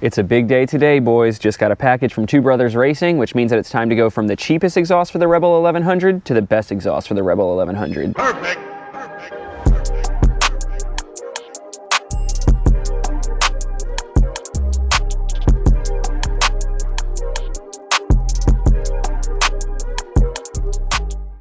It's a big day today, boys. Just got a package from Two Brothers Racing, which means that it's time to go from the cheapest exhaust for the Rebel 1100 to the best exhaust for the Rebel 1100. Perfect.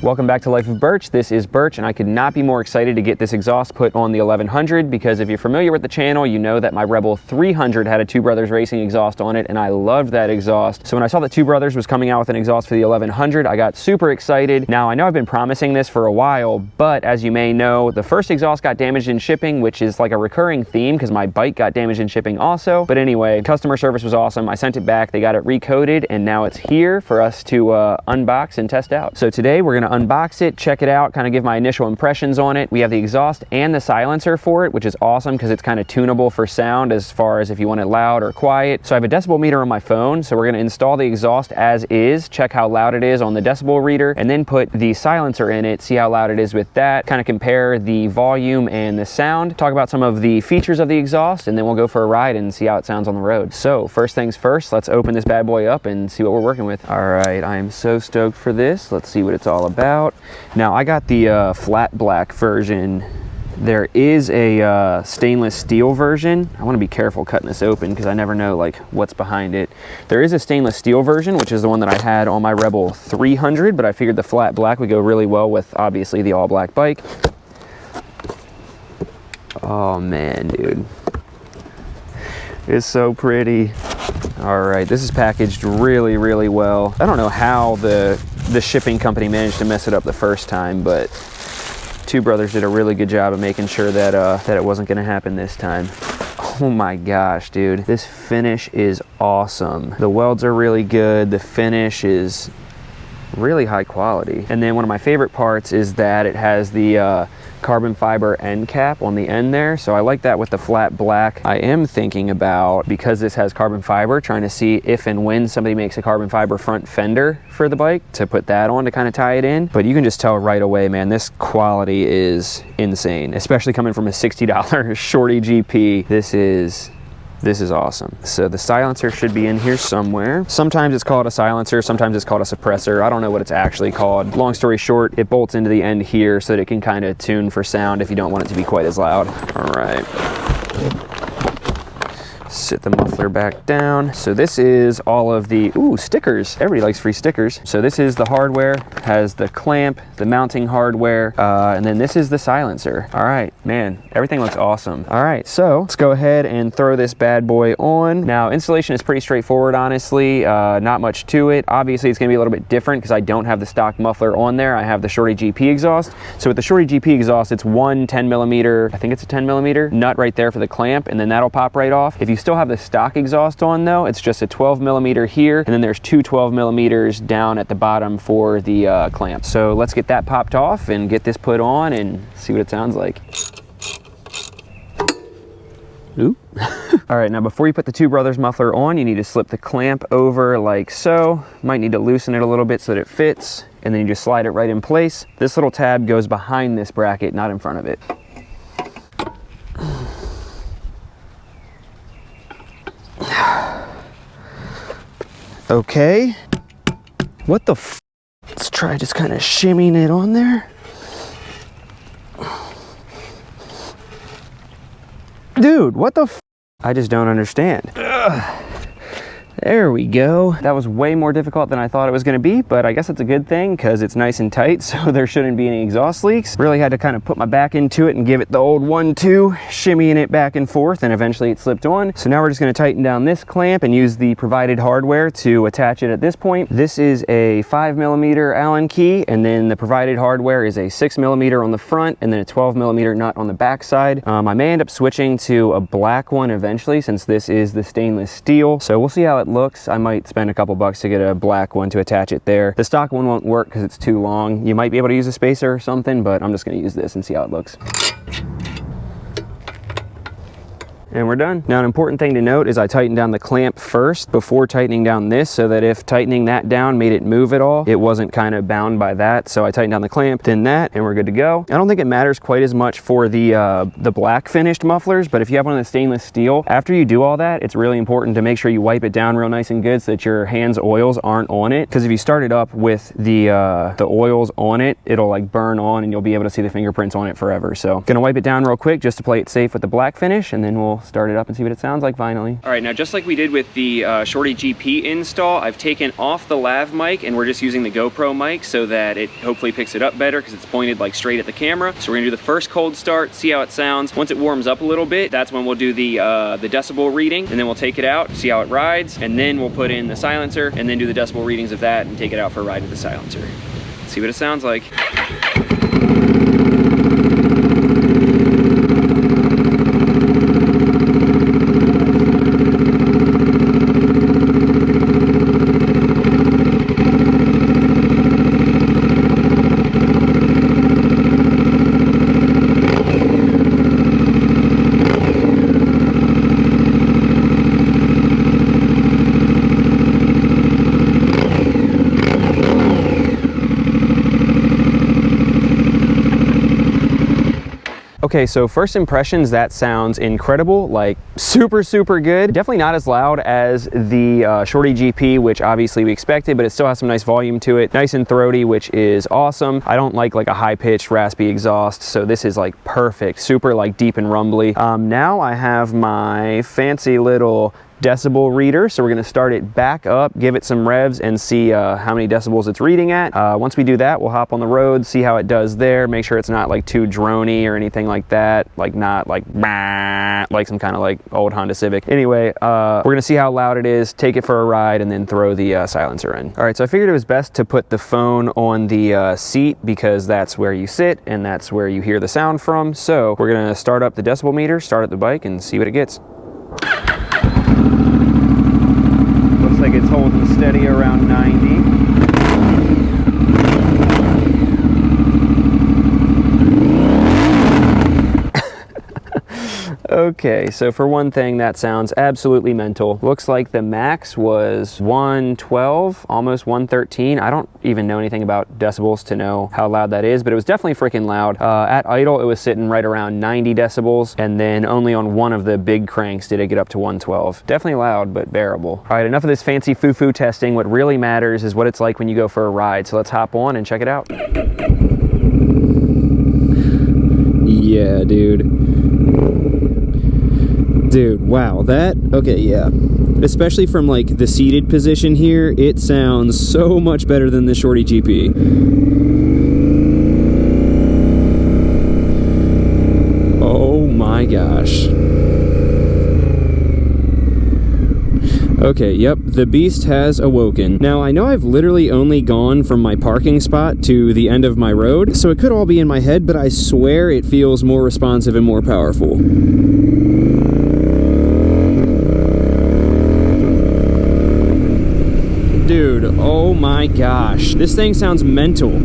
Welcome back to Life of Birch. This is Birch, and I could not be more excited to get this exhaust put on the 1100 because if you're familiar with the channel, you know that my Rebel 300 had a Two Brothers Racing exhaust on it, and I loved that exhaust. So when I saw that Two Brothers was coming out with an exhaust for the 1100, I got super excited. Now, I know I've been promising this for a while, but as you may know, the first exhaust got damaged in shipping, which is like a recurring theme because my bike got damaged in shipping also. But anyway, customer service was awesome. I sent it back, they got it recoded, and now it's here for us to unbox and test out. So today we're gonna unbox it, check it out, kind of give my initial impressions on it. We have the exhaust and the silencer for it, which is awesome because it's kind of tunable for sound as far as if you want it loud or quiet. So I have a decibel meter on my phone, so we're going to install the exhaust as is, check how loud it is on the decibel reader, and then put the silencer in it, see how loud it is with that, kind of compare the volume and the sound, talk about some of the features of the exhaust, and then we'll go for a ride and see how it sounds on the road. So first things first, let's open this bad boy up and see what we're working with. All right, I am so stoked for this. Let's see what it's all about. Now, I got the flat black version. There is a stainless steel version. I want to be careful cutting this open because I never know like what's behind it. There is a stainless steel version, which is the one that I had on my Rebel 300, but I figured the flat black would go really well with obviously the all black bike. Oh man, dude. It's so pretty. All right, this is packaged really, really well. I don't know how the shipping company managed to mess it up the first time, but Two Brothers did a really good job of making sure that that it wasn't gonna happen this time. Oh my gosh, dude. This finish is awesome. The welds are really good. The finish is really high quality. And then one of my favorite parts is that it has the carbon fiber end cap on the end there, so I like that with the flat black. I am thinking about, because this has carbon fiber, trying to see if and when somebody makes a carbon fiber front fender for the bike to put that on to kind of tie it in. But you can just tell right away, man, this quality is insane, especially coming from a $60 Shorty GP. This is awesome. So the silencer should be in here somewhere. Sometimes it's called a silencer, sometimes it's called a suppressor. I don't know what it's actually called. Long story short, it bolts into the end here so that it can kind of tune for sound if you don't want it to be quite as loud. All right. Sit the muffler back down. So this is all of the, stickers. Everybody likes free stickers. So this is the hardware, has the clamp, the mounting hardware, and then this is the silencer. All right, man, everything looks awesome. All right, so let's go ahead and throw this bad boy on. Now, installation is pretty straightforward, honestly. Not much to it. Obviously, it's gonna be a little bit different because I don't have the stock muffler on there. I have the Shorty GP exhaust. So with the Shorty GP exhaust, it's one 10 millimeter, I think it's a 10 millimeter nut right there for the clamp, and then that'll pop right off. If you still have the stock exhaust on though, it's just a 12 millimeter here, and then there's two 12 millimeters down at the bottom for the clamp. So let's get that popped off and get this put on and see what it sounds like. Ooh. All right, now before you put the Two Brothers muffler on, you need to slip the clamp over like so. Might need to loosen it a little bit so that it fits, and then you just slide it right in place. This little tab goes behind this bracket, not in front of it. Okay, what the f? Let's try just kind of shimmying it on there. Dude, what the f? I just don't understand. Ugh. There we go. That was way more difficult than I thought it was going to be, but I guess it's a good thing because it's nice and tight, so there shouldn't be any exhaust leaks. Really had to kind of put my back into it and give it the old 1-2, shimmying it back and forth, and eventually it slipped on. So now we're just going to tighten down this clamp and use the provided hardware to attach it at this point. This is a 5 millimeter Allen key, and then the provided hardware is a 6 millimeter on the front and then a 12 millimeter nut on the back side. I may end up switching to a black one eventually since this is the stainless steel. So we'll see how it looks. I might spend a couple bucks to get a black one to attach it there. The stock one won't work because it's too long. You might be able to use a spacer or something, but I'm just going to use this and see how it looks. and we're done. Now, an important thing to note is I tightened down the clamp first before tightening down this, so that if tightening that down made it move at all, it wasn't kind of bound by that. So I tightened down the clamp, then that, and we're good to go. I don't think it matters quite as much for the black finished mufflers, but if you have one of the stainless steel, after you do all that, it's really important to make sure you wipe it down real nice and good so that your hands oils aren't on it, because if you start it up with the oils on it, it'll like burn on and you'll be able to see the fingerprints on it forever. So gonna wipe it down real quick just to play it safe with the black finish, and then we'll start it up and see what it sounds like finally. All right, now just like we did with the Shorty GP install, I've taken off the lav mic and we're just using the GoPro mic so that it hopefully picks it up better because it's pointed like straight at the camera. So we're gonna do the first cold start, see how it sounds. Once it warms up a little bit, that's when we'll do the decibel reading, and then we'll take it out, see how it rides, and then we'll put in the silencer and then do the decibel readings of that and take it out for a ride with the silencer. See what it sounds like. Okay, so first impressions, that sounds incredible, like super good. Definitely not as loud as the Shorty GP, which obviously we expected, but it still has some nice volume to it. Nice and throaty, which is awesome. I don't like a high-pitched raspy exhaust, so this is like perfect, super like deep and rumbly. Now I have my fancy little decibel reader, so we're going to start it back up, give it some revs, and see how many decibels it's reading at. Once we do that, we'll hop on the road, see how it does there, make sure it's not like too drony or anything like that, like not like like some kind of like old Honda Civic. Anyway, we're going to see how loud it is, take it for a ride, and then throw the silencer in. All right, so I figured it was best to put the phone on the seat because that's where you sit and that's where you hear the sound from. So we're going to start up the decibel meter, start up the bike, and see what it gets. Looks like it's holding steady around 90. Okay, so for one thing, that sounds absolutely mental. Looks like the max was 112, almost 113. I don't even know anything about decibels to know how loud that is, but it was definitely freaking loud. At idle, it was sitting right around 90 decibels, and then only on one of the big cranks did it get up to 112. Definitely loud, but bearable. All right, enough of this fancy foo-foo testing. What really matters is what it's like when you go for a ride. So let's hop on and check it out. Yeah, dude. Dude, wow, that, okay, yeah. Especially from like the seated position here, it sounds so much better than the Shorty GP. Oh my gosh. Okay, yep, the beast has awoken. Now, I know I've literally only gone from my parking spot to the end of my road, so it could all be in my head, but I swear it feels more responsive and more powerful. Dude, oh my gosh, this thing sounds mental.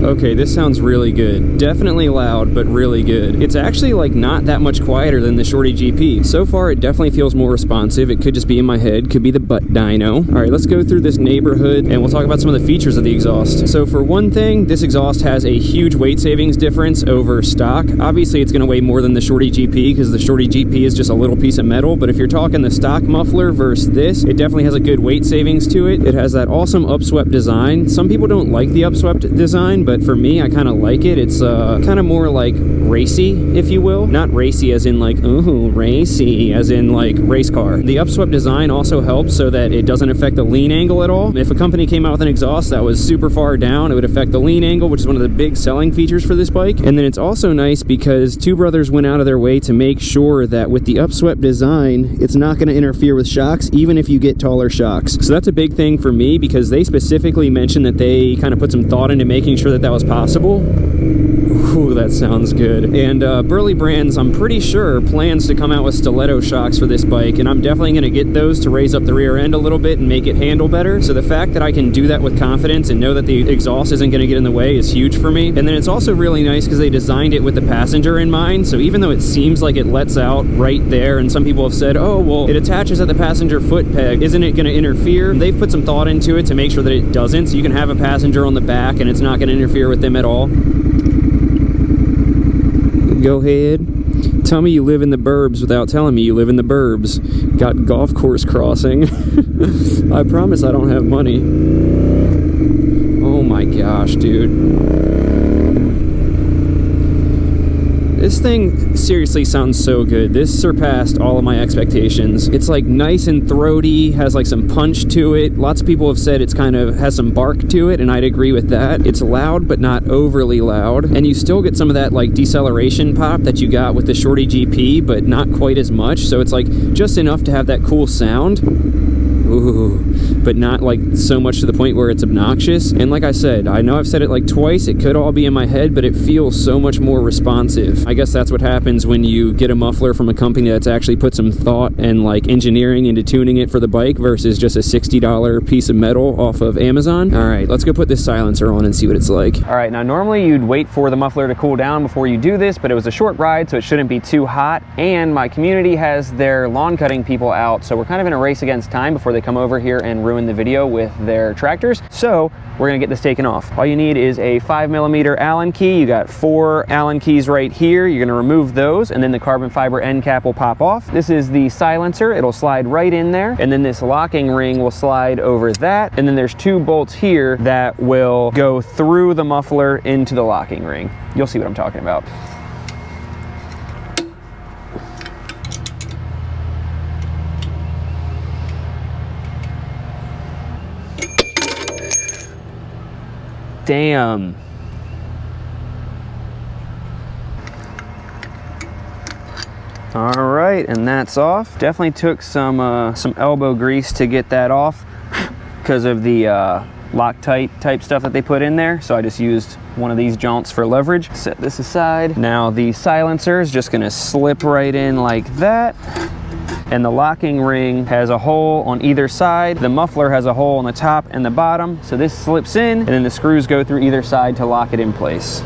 Okay, this sounds really good. Definitely loud, but really good. It's actually like not that much quieter than the Shorty GP. So far, it definitely feels more responsive. It could just be in my head, could be the butt dyno. All right, let's go through this neighborhood and we'll talk about some of the features of the exhaust. So for one thing, this exhaust has a huge weight savings difference over stock. Obviously, it's gonna weigh more than the Shorty GP because the Shorty GP is just a little piece of metal, but if you're talking the stock muffler versus this, it definitely has a good weight savings to it. It has that awesome upswept design. Some people don't like the upswept design, but for me, I kind of like it. It's kind of more like racy, if you will. Not racy as in like, ooh, racy, as in like race car. The upswept design also helps so that it doesn't affect the lean angle at all. If a company came out with an exhaust that was super far down, it would affect the lean angle, which is one of the big selling features for this bike. And then it's also nice because Two Brothers went out of their way to make sure that with the upswept design, it's not going to interfere with shocks, even if you get taller shocks. So that's a big thing for me because they specifically mentioned that they kind of put some thought into making sure that that that was possible. Ooh, that sounds good. And Burley Brands, I'm pretty sure, plans to come out with stiletto shocks for this bike, and I'm definitely going to get those to raise up the rear end a little bit and make it handle better. So the fact that I can do that with confidence and know that the exhaust isn't going to get in the way is huge for me. And then it's also really nice because they designed it with the passenger in mind. So even though it seems like it lets out right there, and some people have said, oh, well, it attaches at the passenger foot peg, isn't it going to interfere? They've put some thought into it to make sure that it doesn't. So you can have a passenger on the back and it's not going to interfere with them at all. Go ahead. Tell me you live in the burbs without telling me you live in the burbs. Got golf course crossing. I promise I don't have money. Oh my gosh, dude. This thing seriously sounds so good. This surpassed all of my expectations. It's like nice and throaty, has like some punch to it. Lots of people have said it's kind of has some bark to it, and I'd agree with that. It's loud, but not overly loud. And you still get some of that like deceleration pop that you got with the Shorty GP, but not quite as much. So it's like just enough to have that cool sound. Ooh, but not like so much to the point where it's obnoxious. And like I said, I know I've said it like twice, it could all be in my head, but it feels so much more responsive. I guess that's what happens when you get a muffler from a company that's actually put some thought and like engineering into tuning it for the bike versus just a $60 piece of metal off of Amazon. All right, let's go put this silencer on and see what it's like. All right, now normally you'd wait for the muffler to cool down before you do this, but it was a short ride, so it shouldn't be too hot. And my community has their lawn cutting people out, so we're kind of in a race against time before they come over here and ruin the video with their tractors. So we're gonna get this taken off. All you need is a 5mm Allen key. You got 4 Allen keys right here. You're gonna remove those, and then the carbon fiber end cap will pop off. This is the silencer. It'll slide right in there, and then this locking ring will slide over that, and then there's 2 bolts here that will go through the muffler into the locking ring. You'll see what I'm talking about. Damn. All right, and that's off. Definitely took some elbow grease to get that off because of the Loctite type stuff that they put in there. So I just used one of these jaunts for leverage. Set this aside. Now the silencer is just gonna slip right in like that. And the locking ring has a hole on either side. The muffler has a hole on the top and the bottom. So this slips in, and then the screws go through either side to lock it in place.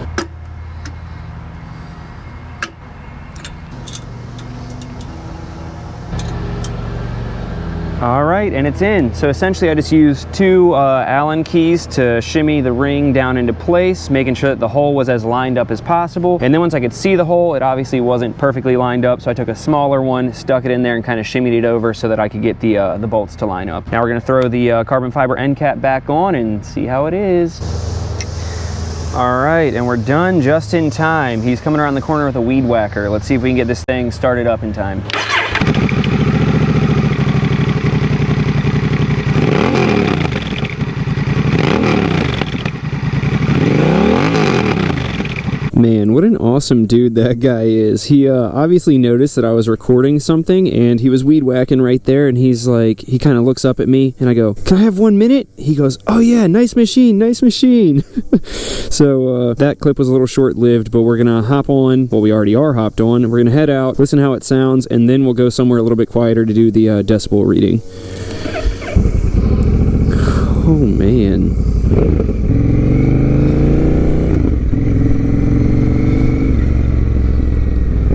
All right, and it's in. So essentially I just used 2 Allen keys to shimmy the ring down into place, making sure that the hole was as lined up as possible. And then once I could see the hole, it obviously wasn't perfectly lined up, so I took a smaller one, stuck it in there, and kind of shimmied it over so that I could get the bolts to line up. Now we're gonna throw the carbon fiber end cap back on and see how it is. All right, and we're done just in time. He's coming around the corner with a weed whacker. Let's see if we can get this thing started up in time. Man, what an awesome dude that guy is. He obviously noticed that I was recording something, and he was weed whacking right there, and he's like, he kind of looks up at me, and I go, "Can I have 1 minute?" He goes, "Oh yeah, nice machine, nice machine." So that clip was a little short-lived, but we're gonna hop on, well, we already are hopped on, and we're gonna head out, listen how it sounds, and then we'll go somewhere a little bit quieter to do the decibel reading. Oh man.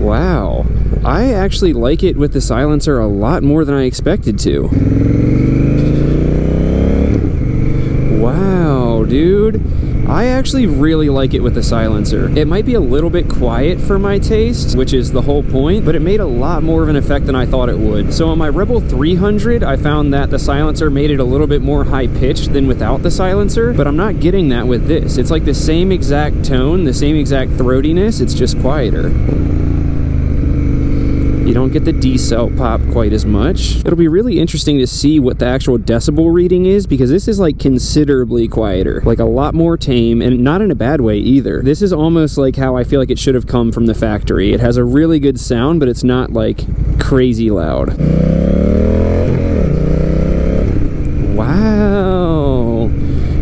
Wow, I actually like it with the silencer a lot more than I expected to. Wow, dude. I actually really like it with the silencer. It might be a little bit quiet for my taste, which is the whole point, but it made a lot more of an effect than I thought it would. So on my Rebel 300, I found that the silencer made it a little bit more high-pitched than without the silencer, but I'm not getting that with this. It's like the same exact tone, the same exact throatiness, it's just quieter. You don't get the decel pop quite as much. It'll be really interesting to see what the actual decibel reading is, because this is like considerably quieter, like a lot more tame, and not in a bad way either. This is almost like how I feel like it should have come from the factory. It has a really good sound, but it's not like crazy loud. Wow.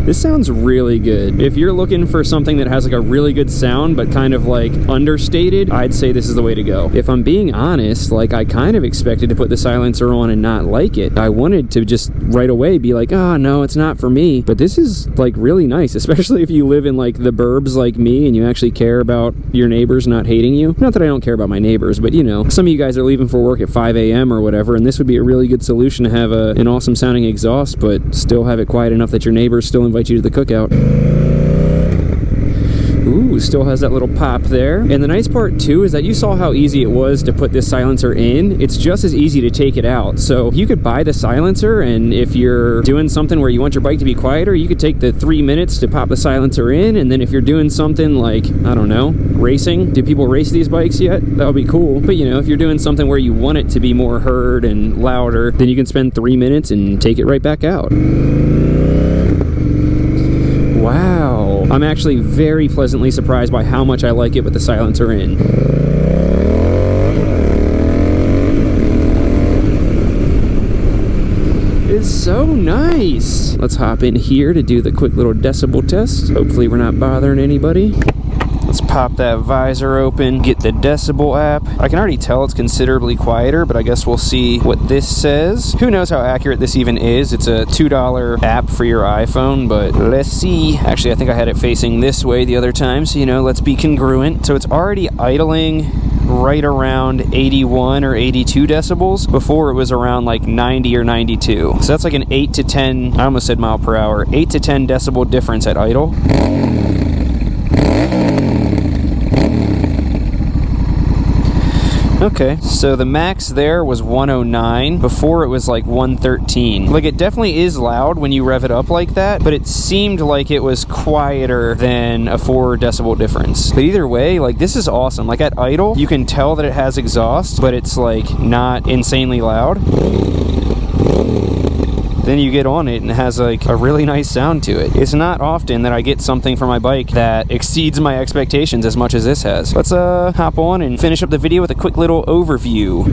This sounds really good. If you're looking for something that has like a really good sound but kind of like understated, I'd say this is the way to go. If I'm being honest, like I kind of expected to put the silencer on and not like it. I wanted to just right away be like, oh no, it's not for me. But this is like really nice, especially if you live in like the burbs like me and you actually care about your neighbors not hating you. Not that I don't care about my neighbors, but you know, some of you guys are leaving for work at 5 a.m. or whatever, and this would be a really good solution to have an awesome sounding exhaust, but still have it quiet enough that your neighbors still invite you to the cookout. Ooh, still has that little pop there. And the nice part too is that you saw how easy it was to put this silencer in. It's just as easy to take it out. So you could buy the silencer, and if you're doing something where you want your bike to be quieter, you could take the 3 minutes to pop the silencer in. And then if you're doing something like, I don't know, racing, do people race these bikes yet? That would be cool. But you know, if you're doing something where you want it to be more heard and louder, then you can spend 3 minutes and take it right back out. Wow. I'm actually very pleasantly surprised by how much I like it with the silencer in. It's so nice. Let's hop in here to do the quick little decibel test. Hopefully we're not bothering anybody. Let's pop that visor open, get the Decibel app. I can already tell it's considerably quieter, but I guess we'll see what this says. Who knows how accurate this even is? It's a $2 app for your iPhone, but let's see. Actually, I think I had it facing this way the other time, so you know, let's be congruent. So it's already idling right around 81 or 82 decibels. Before it was around like 90 or 92. So that's like an 8 to 10, I almost said mile per hour, 8 to 10 decibel difference at idle. Okay, so the max there was 109. Before it was like 113. Like, it definitely is loud when you rev it up like that, but it seemed like it was quieter than a 4 decibel difference. But either way, like, this is awesome. Like, at idle, you can tell that it has exhaust, but it's like not insanely loud. Then you get on it and it has like a really nice sound to it. It's not often that I get something for my bike that exceeds my expectations as much as this has. Let's hop on and finish up the video with a quick little overview.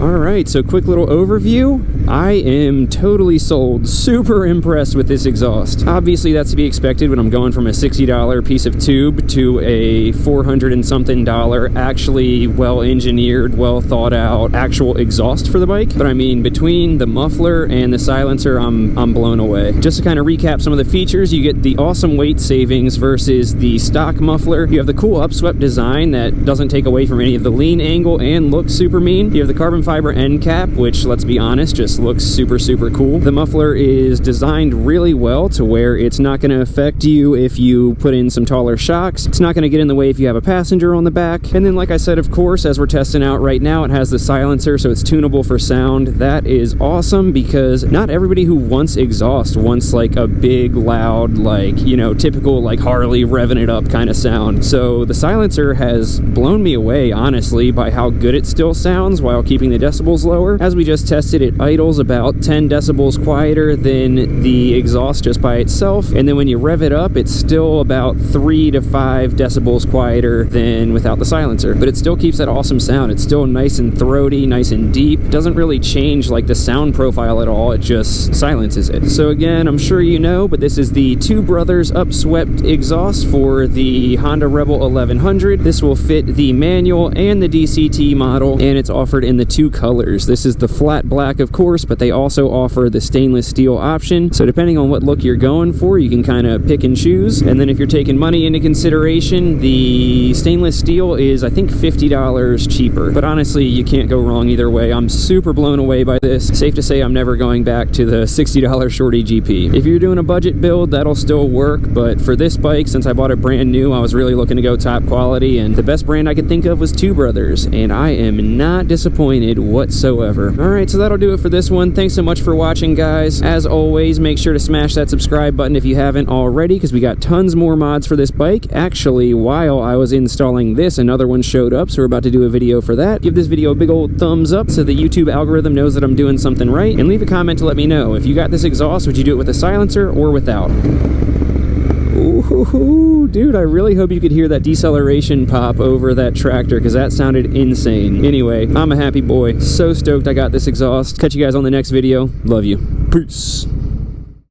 Alright, so quick little overview. I am totally sold. Super impressed with this exhaust. Obviously that's to be expected when I'm going from a $60 piece of tube to a $400 and something actually well engineered, well thought out actual exhaust for the bike. But I mean, between the muffler and the silencer, I'm blown away. Just to kind of recap some of the features, you get the awesome weight savings versus the stock muffler. You have the cool upswept design that doesn't take away from any of the lean angle and looks super mean. You have the carbon fiber end cap, which, let's be honest, just looks super cool. The muffler is designed really well to where it's not going to affect you if you put in some taller shocks. It's not going to get in the way if you have a passenger on the back. And then, like I said, of course, as we're testing out right now, it has the silencer, so it's tunable for sound. That is awesome because not everybody who wants exhaust wants like a big, loud, like, you know, typical like Harley revving it up kind of sound. So the silencer has blown me away, honestly, by how good it still sounds while keeping the decibels lower. As we just tested, it idles about 10 decibels quieter than the exhaust just by itself, and then when you rev it up, it's still about 3 to 5 decibels quieter than without the silencer, but it still keeps that awesome sound. It's still nice and throaty, nice and deep. It doesn't really change like the sound profile at all, it just silences it. So again, I'm sure you know, but this is the Two Brothers upswept exhaust for the Honda Rebel 1100. This will fit the manual and the DCT model, and it's offered in the 2 colors. This is the flat black, of course, but they also offer the stainless steel option. So depending on what look you're going for, you can kind of pick and choose. And then if you're taking money into consideration, the stainless steel is, I think, $50 cheaper. But honestly, you can't go wrong either way. I'm super blown away by this. Safe to say I'm never going back to the $60 Shorty GP. If you're doing a budget build, that'll still work. But for this bike, since I bought it brand new, I was really looking to go top quality. And the best brand I could think of was Two Brothers. And I am not disappointed whatsoever. Alright, so that'll do it for this one. Thanks so much for watching, guys. As always, make sure to smash that subscribe button if you haven't already, because we got tons more mods for this bike. Actually, while I was installing this, another one showed up, so we're about to do a video for that. Give this video a big old thumbs up so the YouTube algorithm knows that I'm doing something right, and leave a comment to let me know. If you got this exhaust, would you do it with a silencer or without? Ooh, dude, I really hope you could hear that deceleration pop over that tractor, because that sounded insane. Anyway, I'm a happy boy. So stoked I got this exhaust. Catch you guys on the next video. Love you. Peace.